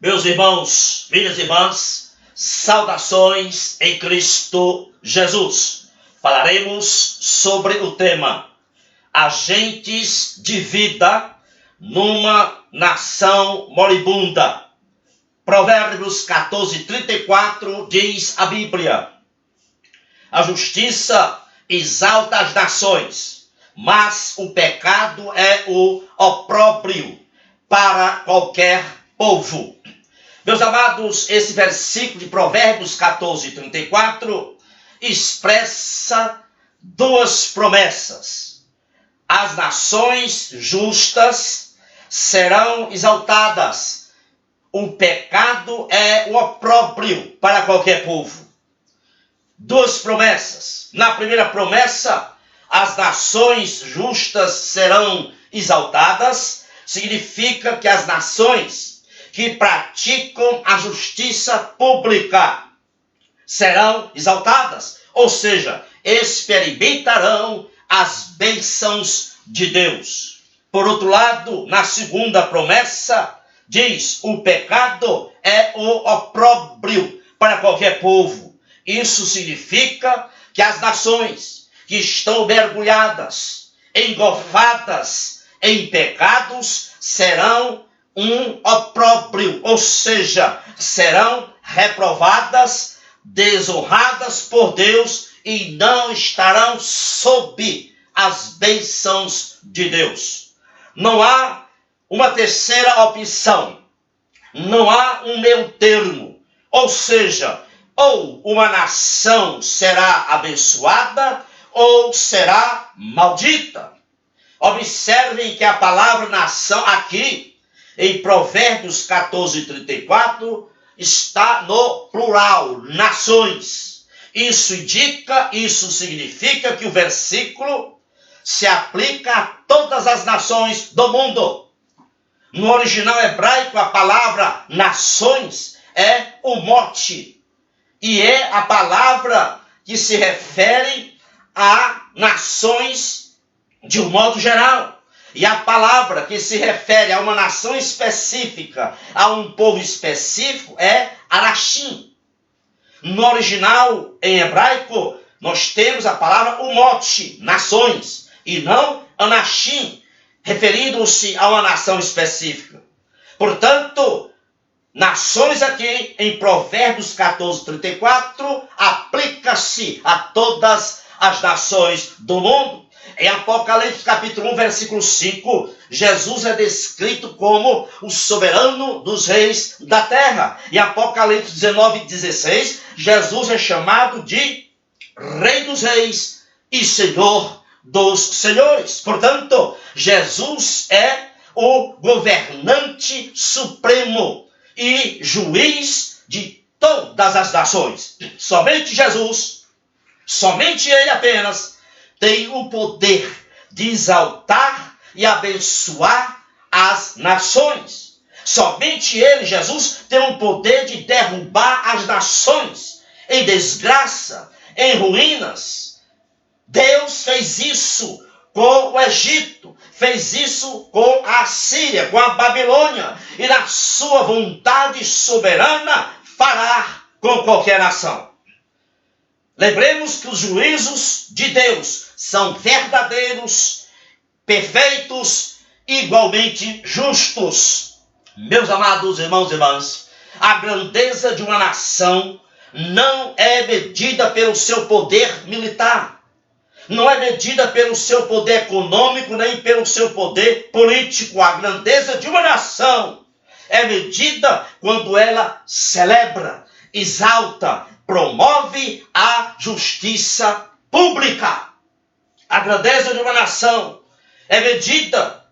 Meus irmãos, minhas irmãs, saudações em Cristo Jesus. Falaremos sobre o tema agentes de vida numa nação moribunda. Provérbios 14:34 diz a Bíblia: a justiça exalta as nações, mas o pecado é o opróbrio para qualquer povo. Meus amados, esse versículo de Provérbios 14:34 expressa duas promessas. As nações justas serão exaltadas. O pecado é o opróbrio para qualquer povo. Duas promessas. Na primeira promessa, as nações justas serão exaltadas. Significa que as nações que praticam a justiça pública serão exaltadas, ou seja, experimentarão as bênçãos de Deus. Por outro lado, na segunda promessa, diz: o pecado é o opróbrio para qualquer povo. Isso significa que as nações que estão mergulhadas, engolfadas em pecados, serão um opróbrio, ou seja, serão reprovadas, desonradas por Deus e não estarão sob as bênçãos de Deus. Não há uma terceira opção, não há um meio termo, ou seja, ou uma nação será abençoada ou será maldita. Observem que a palavra nação aqui, em Provérbios 14:34, está no plural, nações. Isso significa que o versículo se aplica a todas as nações do mundo. No original hebraico, a palavra nações é o mote, e é a palavra que se refere a nações de um modo geral. E a palavra que se refere a uma nação específica, a um povo específico, é Anashim. No original, em hebraico, nós temos a palavra umote, nações, e não Anashim, referindo-se a uma nação específica. Portanto, nações aqui, em Provérbios 14:34, aplica-se a todas as nações do mundo. Em Apocalipse capítulo 1, versículo 5, Jesus é descrito como o soberano dos reis da terra. Em Apocalipse 19:16, Jesus é chamado de Rei dos Reis e Senhor dos Senhores. Portanto, Jesus é o governante supremo e juiz de todas as nações. Somente Jesus, somente Ele apenas, tem o poder de exaltar e abençoar as nações. Somente Ele, Jesus, tem o poder de derrubar as nações em desgraça, em ruínas. Deus fez isso com o Egito, fez isso com a Síria, com a Babilônia, e na sua vontade soberana fará com qualquer nação. Lembremos que os juízos de Deus são verdadeiros, perfeitos, igualmente justos. Meus amados irmãos e irmãs, a grandeza de uma nação não é medida pelo seu poder militar, não é medida pelo seu poder econômico, nem pelo seu poder político. A grandeza de uma nação é medida quando ela celebra, exalta, promove a justiça pública. A grandeza de uma nação é medida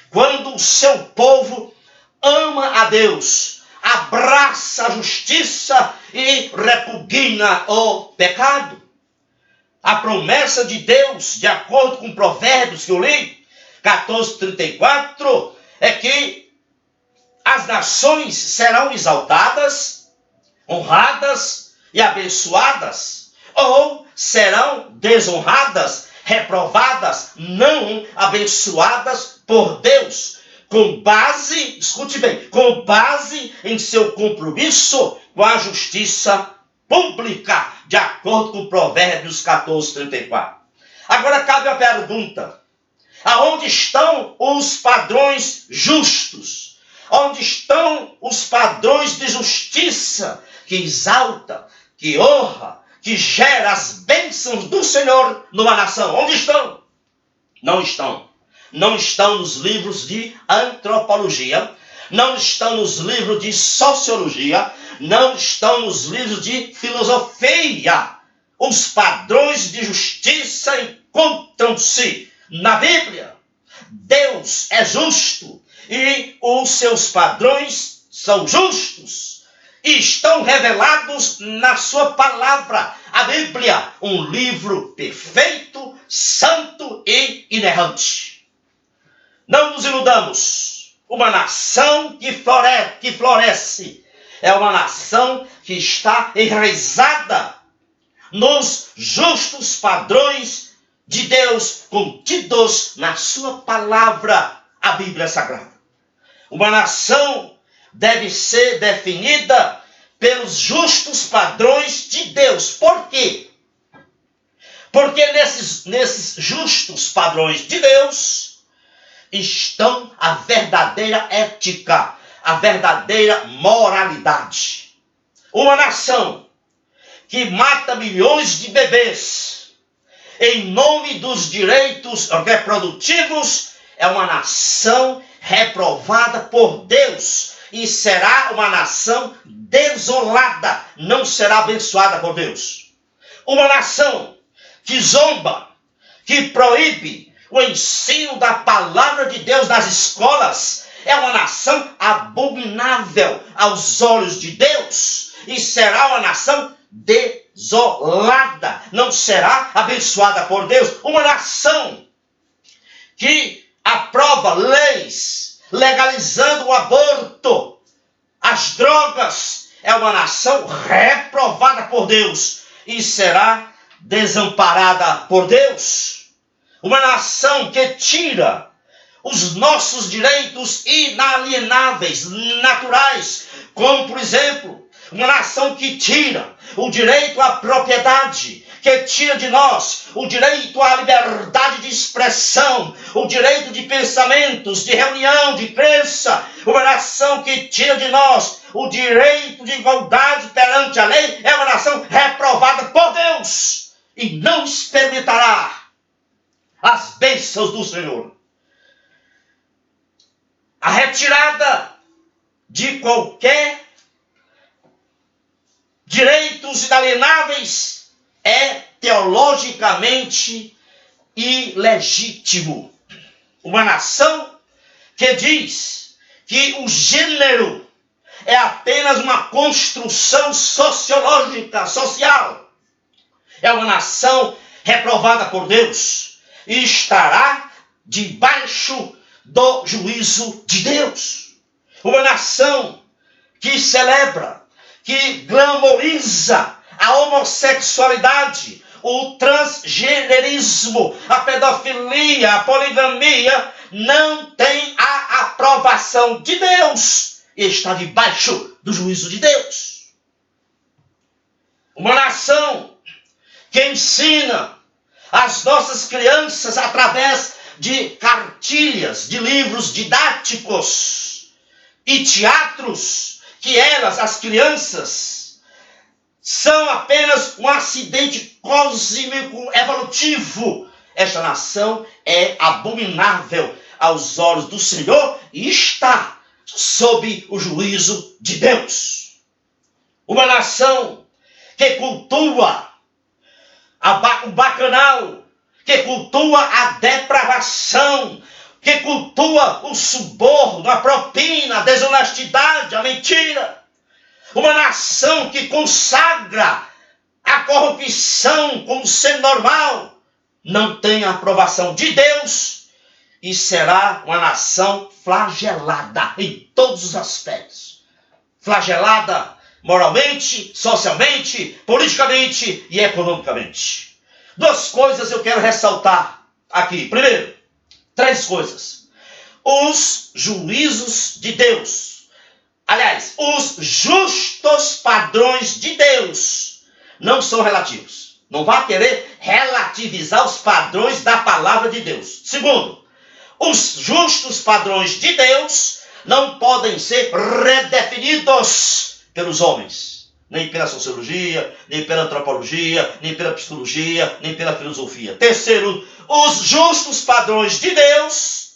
quando o seu povo ama a Deus, abraça a justiça e repugna o pecado. A promessa de Deus, de acordo com Provérbios que eu li, 14:34, é que as nações serão exaltadas, honradas e abençoadas, ou serão desonradas, reprovadas, não abençoadas por Deus. com base, escute bem, com base em seu compromisso com a justiça pública, de acordo com Provérbios 14, 34. Agora cabe a pergunta: aonde estão os padrões justos? Onde estão os padrões de justiça que exalta, que honra, que gera as bênçãos do Senhor numa nação? Onde estão? Não estão. Não estão nos livros de antropologia, não estão nos livros de sociologia, não estão nos livros de filosofia. Os padrões de justiça encontram-se na Bíblia. Deus é justo e os seus padrões são justos e estão revelados na sua palavra. A Bíblia, um livro perfeito, santo e inerrante. Não nos iludamos. Uma nação que floresce é uma nação que está enraizada nos justos padrões de Deus contidos na sua palavra, a Bíblia Sagrada. Uma nação deve ser definida pelos justos padrões de Deus. Por quê? Porque nesses justos padrões de Deus estão a verdadeira ética, a verdadeira moralidade. Uma nação que mata milhões de bebês em nome dos direitos reprodutivos é uma nação reprovada por Deus e será uma nação desolada, não será abençoada por Deus. Uma nação que zomba, que proíbe o ensino da palavra de Deus nas escolas é uma nação abominável aos olhos de Deus e será uma nação desolada, não será abençoada por Deus. Uma nação que aprova leis legalizando o aborto, as drogas, é uma nação reprovada por Deus e será desamparada por Deus. Uma nação que tira os nossos direitos inalienáveis, naturais, como, por exemplo, uma nação que tira o direito à propriedade, que tira de nós o direito à liberdade de expressão, o direito de pensamentos, de reunião, de crença, uma nação que tira de nós o direito de igualdade perante a lei, é uma nação reprovada por Deus e não experimentará as bênçãos do Senhor. A retirada de qualquer direitos inalienáveis é teologicamente ilegítimo. Uma nação que diz que o gênero é apenas uma construção sociológica, social, é uma nação reprovada por Deus e estará debaixo do juízo de Deus. Uma nação que celebra, que glamoriza a homossexualidade, o transgenerismo, a pedofilia, a poligamia, não tem a aprovação de Deus e está debaixo do juízo de Deus. Uma nação que ensina as nossas crianças através de cartilhas, de livros didáticos e teatros, que elas, as crianças, são apenas um acidente cósmico evolutivo. Esta nação é abominável aos olhos do Senhor e está sob o juízo de Deus. Uma nação que cultua o bacanal, que cultua a depravação, que cultua o suborno, a propina, a desonestidade, a mentira. Uma nação que consagra a corrupção como sendo normal, não tem a aprovação de Deus e será uma nação flagelada em todos os aspectos. Flagelada moralmente, socialmente, politicamente e economicamente. Duas coisas eu quero ressaltar aqui. Primeiro, três coisas. os juízos de Deus. Aliás, os justos padrões de Deus não são relativos. Não vá querer relativizar os padrões da palavra de Deus. Segundo, os justos padrões de Deus não podem ser redefinidos pelos homens. Nem pela sociologia, nem pela antropologia, nem pela psicologia, nem pela filosofia. Terceiro, os justos padrões de Deus,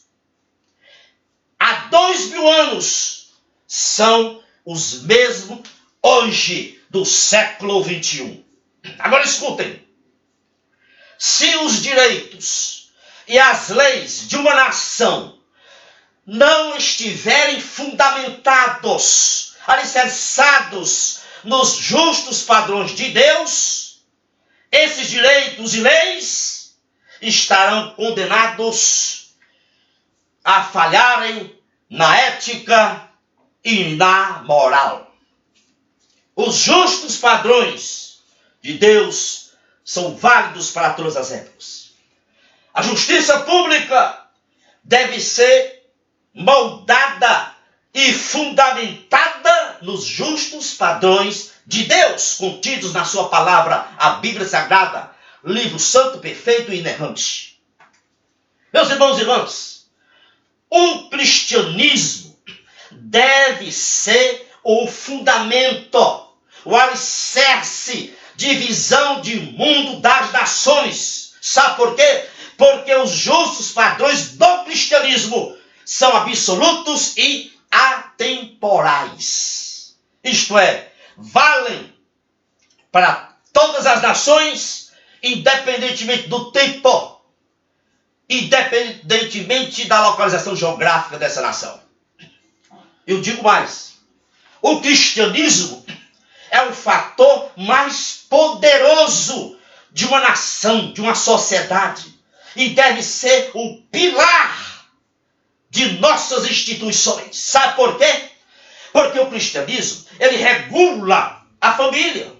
há 2000 anos, são os mesmos hoje, do século 21. Agora escutem. Se os direitos e as leis de uma nação não estiverem fundamentados, alicerçados nos justos padrões de Deus, esses direitos e leis estarão condenados a falharem na ética e na moral. Os justos padrões de Deus são válidos para todas as épocas. A justiça pública deve ser moldada e fundamentada nos justos padrões de Deus, contidos na sua palavra, a Bíblia Sagrada, livro santo, perfeito e inerrante. Meus irmãos e irmãs, o cristianismo deve ser o fundamento, o alicerce de visão de mundo das nações. Sabe por quê? Porque os justos padrões do cristianismo são absolutos e atemporais. Isto é, valem para todas as nações, independentemente do tempo, independentemente da localização geográfica dessa nação. Eu digo mais, o cristianismo é o fator mais poderoso de uma nação, de uma sociedade, e deve ser o pilar de nossas instituições. Sabe por quê? Porque o cristianismo, ele regula a família.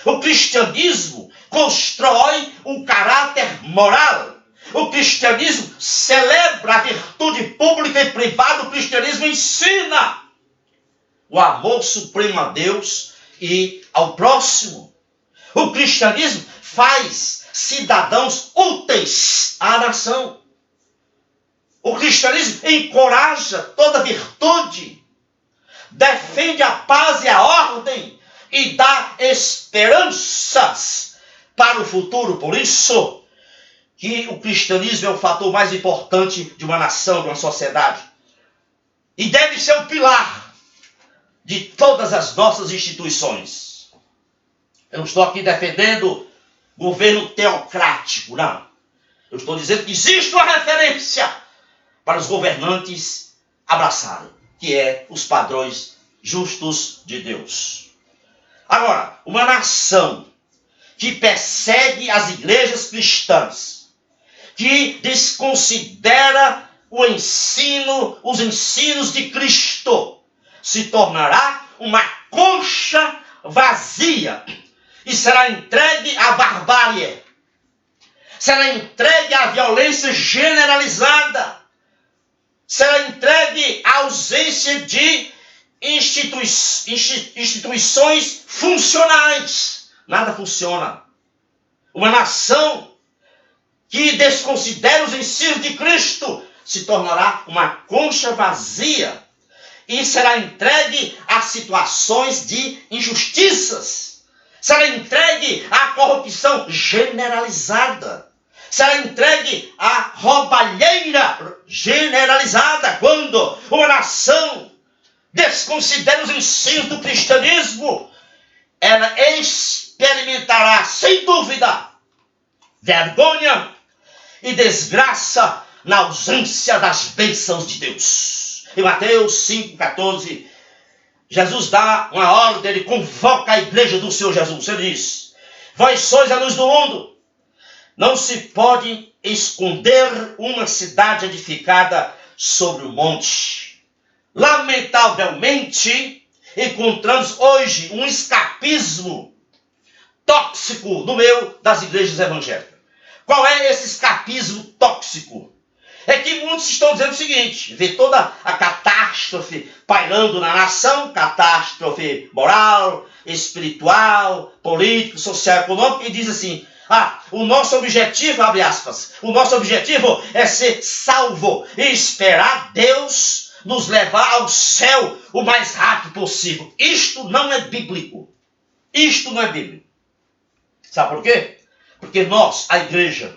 O cristianismo constrói um caráter moral. O cristianismo celebra a virtude pública e privada. O cristianismo ensina o amor supremo a Deus e ao próximo. O cristianismo faz cidadãos úteis à nação. O cristianismo encoraja toda virtude, defende a paz e a ordem e dá esperanças para o futuro. Por isso que o cristianismo é o fator mais importante de uma nação, de uma sociedade. E deve ser o pilar de todas as nossas instituições. Eu não estou aqui defendendo governo teocrático, não. Eu estou dizendo que existe uma referência para os governantes abraçarem, que é os padrões justos de Deus. Agora, uma nação que persegue as igrejas cristãs, que desconsidera os ensinos de Cristo, se tornará uma concha vazia e será entregue à barbárie, será entregue à violência generalizada, será entregue à ausência de instituições funcionais. Nada funciona. Uma nação que desconsidera os ensinos de Cristo se tornará uma concha vazia e será entregue a situações de injustiças, será entregue à corrupção generalizada, será entregue à roubalheira generalizada. Quando uma nação desconsidera os ensinos do cristianismo, ela experimentará, sem dúvida, vergonha e desgraça na ausência das bênçãos de Deus. Em Mateus 5,14, Jesus dá uma ordem, ele convoca a igreja do Senhor Jesus. Ele diz: vós sois a luz do mundo. Não se pode esconder uma cidade edificada sobre o monte. Lamentavelmente, encontramos hoje um escapismo tóxico no meio das igrejas evangélicas. Qual é esse escapismo tóxico? é que muitos estão dizendo o seguinte: vê toda a catástrofe pairando na nação, catástrofe moral, espiritual, político, social, econômico, e diz assim: o nosso objetivo, abre aspas, o nosso objetivo é ser salvo e esperar Deus nos levar ao céu o mais rápido possível. Isto não é bíblico. Isto não é bíblico. Sabe por quê? Porque nós, a igreja,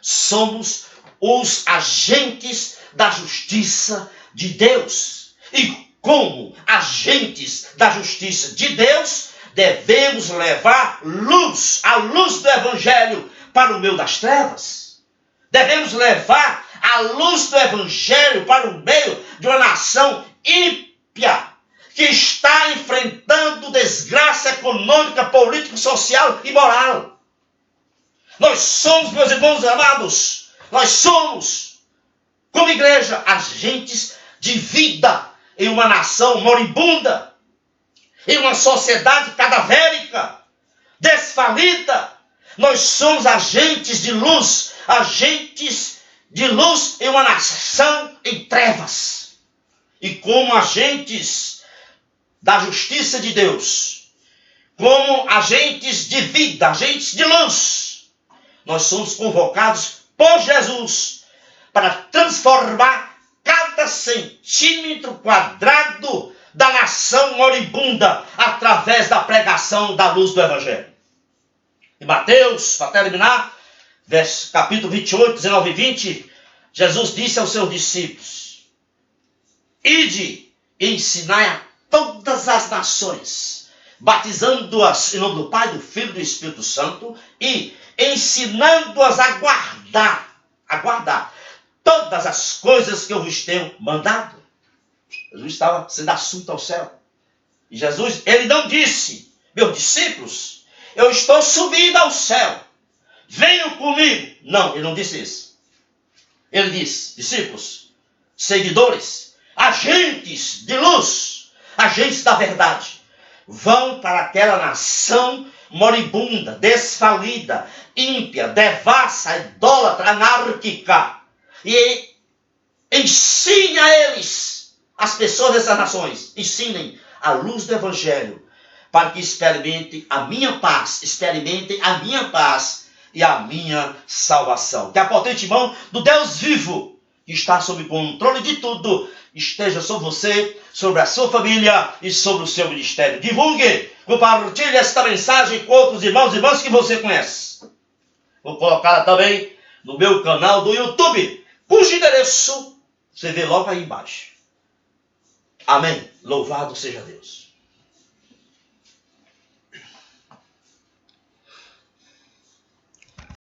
somos os agentes da justiça de Deus. E como agentes da justiça de Deus, devemos levar luz, a luz do Evangelho, para o meio das trevas. Devemos levar a luz do Evangelho para o meio de uma nação ímpia, que está enfrentando desgraça econômica, política, social e moral. Nós somos, meus irmãos amados, nós somos, como igreja, agentes de vida em uma nação moribunda, em uma sociedade cadavérica, desfalida. Nós somos agentes de luz em uma nação em trevas. E como agentes da justiça de Deus, como agentes de vida, agentes de luz, nós somos convocados por Jesus para transformar cada centímetro quadrado da nação moribunda através da pregação da luz do Evangelho. Em Mateus, para terminar, capítulo 28, 19 e 20, Jesus disse aos seus discípulos: ide e ensinai a todas as nações, batizando-as em nome do Pai, do Filho e do Espírito Santo, e ensinando-as a guardar todas as coisas que eu vos tenho mandado. Jesus estava sendo assunto ao céu. E Jesus, ele não disse: meus discípulos, eu estou subindo ao céu, venham comigo. Não, ele não disse isso. Ele disse: discípulos, seguidores, agentes de luz, agentes da verdade, vão para aquela nação moribunda, desfalida, ímpia, devassa, idólatra, anárquica, e ensine a eles, as pessoas dessas nações, ensinem a luz do Evangelho, para que experimentem a minha paz e a minha salvação. Que a potente mão do Deus vivo, que está sob controle de tudo, esteja sobre você, sobre a sua família e sobre o seu ministério. Divulgue, compartilhe esta mensagem com outros irmãos e irmãs que você conhece. Vou colocar também no meu canal do YouTube, cujo endereço você vê logo aí embaixo. Amém. Louvado seja Deus.